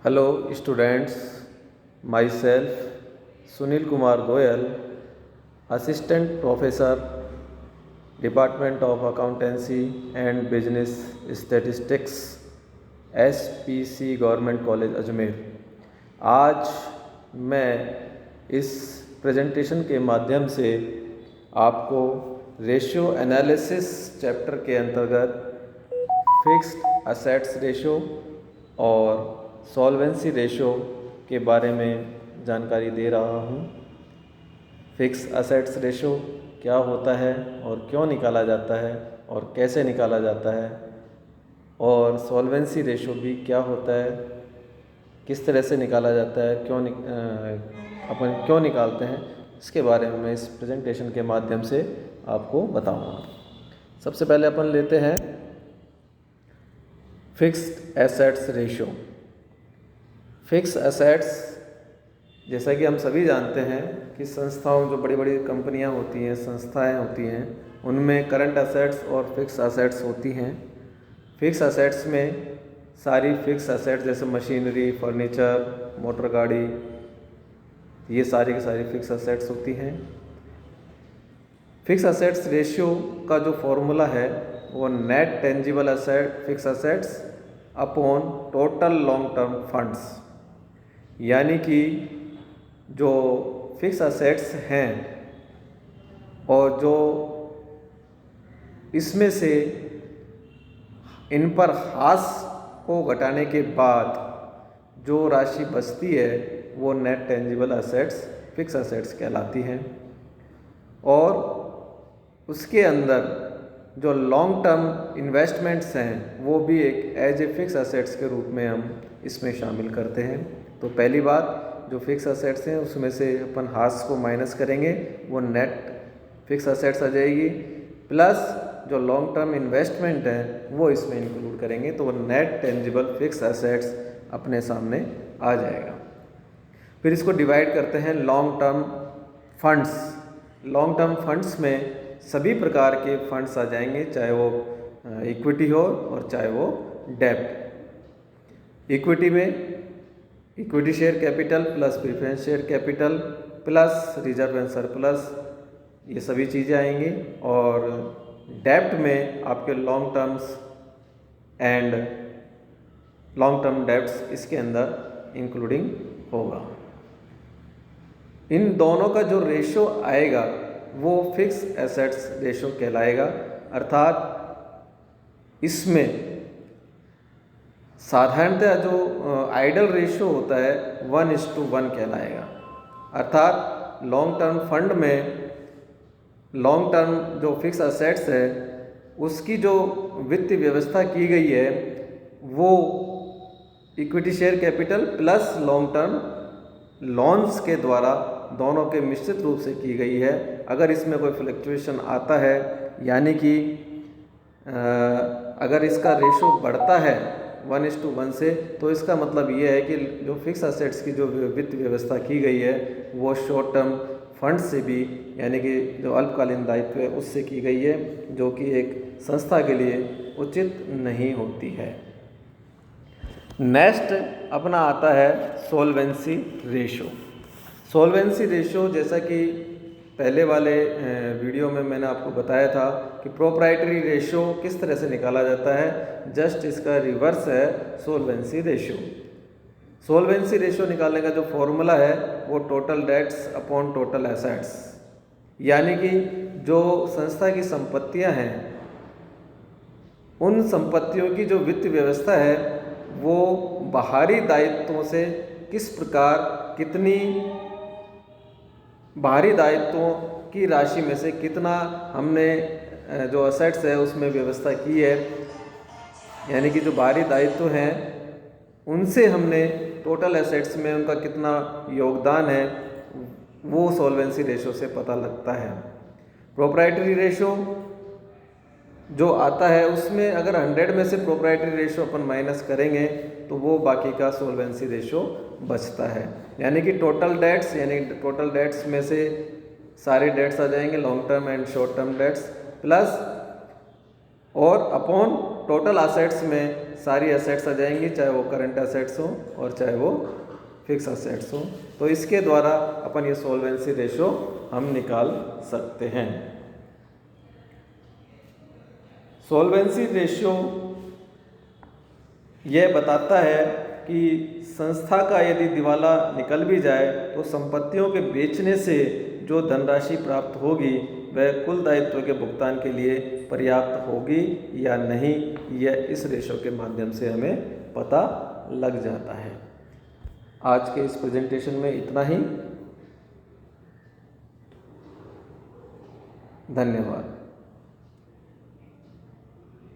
Hello students, myself Sunil Kumar Goyal, Assistant Professor, Department of Accountancy and Business Statistics, SPC Government College Ajmer. आज मैं इस presentation के माध्यम से आपको रेशियो एनालिसिस चैप्टर के अंतर्गत फिक्स्ड असेट्स रेशियो और सॉल्वेंसी रेशियो के बारे में जानकारी दे रहा हूँ। फिक्स असेट्स रेशियो क्या होता है और क्यों निकाला जाता है और कैसे निकाला जाता है, और सॉल्वेंसी रेशियो भी क्या होता है, किस तरह से निकाला जाता है, अपन क्यों निकालते हैं, इसके बारे में मैं इस प्रेजेंटेशन के माध्यम से आपको बताऊँगा। सबसे पहले अपन लेते हैं fixed assets ratio. Fix assets, जैसा कि हम सभी जानते हैं कि संस्थाओं, जो बड़ी बड़ी कंपनियां होती हैं, संस्थाएं होती हैं, उनमें करंट एसेट्स और फिक्स एसेट्स होती हैं। फिक्स एसेट्स में सारी फिक्स एसेट्स जैसे मशीनरी, फर्नीचर, मोटर गाड़ी, ये सारी की सारी फिक्स एसेट्स होती हैं। फिक्स एसेट्स रेशियो का जो फॉर्मूला है वो net tangible asset fix assets upon total long term funds, यानी कि जो फिक्स एसेट्स हैं और जो इसमें से इन पर हाश को घटाने के बाद जो राशि बचती है वो net tangible assets fix assets कहलाती हैं। और उसके अंदर जो लॉन्ग टर्म इन्वेस्टमेंट्स हैं वो भी एक एज ए फिक्स एसेट्स के रूप में हम इसमें शामिल करते हैं। तो पहली बात, जो फिक्स एसेट्स हैं उसमें से अपन हाश को माइनस करेंगे, वो नेट फिक्स एसेट्स आ जाएगी, प्लस जो लॉन्ग टर्म इन्वेस्टमेंट है वो इसमें इंक्लूड करेंगे, तो वो नेट टेंजिबल फिक्स एसेट्स अपने सामने आ जाएगा। फिर इसको डिवाइड करते हैं long term funds. Long term funds में सभी प्रकार के फंड्स आ जाएंगे, चाहे वो इक्विटी हो और चाहे वो डेब्ट। इक्विटी में equity share capital plus preference share capital plus reserve and surplus, ये सभी चीज़ें आएंगी। और डेब्ट में आपके long terms and long term debts इसके अंदर इंक्लूडिंग होगा। इन दोनों का जो रेशियो आएगा वो फिक्स एसेट्स रेशियो कहलाएगा। अर्थात इसमें साधारणतः जो आइडल रेशियो होता है 1:1 कहलाएगा। अर्थात लॉन्ग टर्म फंड में लॉन्ग टर्म जो फिक्स एसेट्स है उसकी जो वित्तीय व्यवस्था की गई है वो equity share capital plus long term loans के द्वारा दोनों के मिश्रित रूप से की गई है। अगर इसमें कोई फ्लक्चुएशन आता है, यानी कि अगर इसका रेशो बढ़ता है 1:1 से, तो इसका मतलब ये है कि जो फिक्स एसेट्स की जो वित्त व्यवस्था की गई है वो शॉर्ट टर्म फंड से भी, यानी कि जो अल्पकालीन दायित्व है उससे की गई है, जो कि एक संस्था के लिए उचित नहीं होती है। नेक्स्ट अपना आता है सॉल्वेंसी रेशियो। सॉल्वेंसी रेशियो, जैसा कि पहले वाले वीडियो में मैंने आपको बताया था कि प्रोप्राइटरी रेशियो किस तरह से निकाला जाता है, जस्ट इसका रिवर्स है सॉल्वेंसी रेशियो। सॉल्वेंसी रेशियो निकालने का जो फॉर्मूला है वो total debts upon total assets, यानी कि जो संस्था की संपत्तियां हैं उन संपत्तियों की जो वित्त व्यवस्था है वो बाहरी दायित्वों से किस प्रकार, कितनी बाहरी दायित्वों की राशि में से कितना हमने जो एसेट्स है उसमें व्यवस्था की है, यानी कि जो बाहरी दायित्व हैं उनसे हमने टोटल एसेट्स में उनका कितना योगदान है वो सॉल्वेंसी रेशियो से पता लगता है। प्रोप्राइटरी रेशियो जो आता है उसमें अगर 100 में से प्रोप्राइटरी रेशियो अपन माइनस करेंगे तो वो बाकी का सॉल्वेंसी रेशियो बचता है, यानी कि टोटल डेट्स, यानी टोटल डेट्स में से सारे डेट्स आ जाएंगे, long term and short term debts, plus और अपॉन टोटल असेट्स में सारी असेट्स आ जाएंगी, चाहे वो करंट असेट्स हो और चाहे वो फिक्स असेट्स हो। तो इसके द्वारा अपन ये सॉल्वेंसी रेशो हम निकाल सकते हैं। सॉल्वेंसी रेशियो यह बताता है कि संस्था का यदि दिवाला निकल भी जाए तो संपत्तियों के बेचने से जो धनराशि प्राप्त होगी वह कुल दायित्व के भुगतान के लिए पर्याप्त होगी या नहीं, यह इस रेशो के माध्यम से हमें पता लग जाता है। आज के इस प्रेजेंटेशन में इतना ही। धन्यवाद।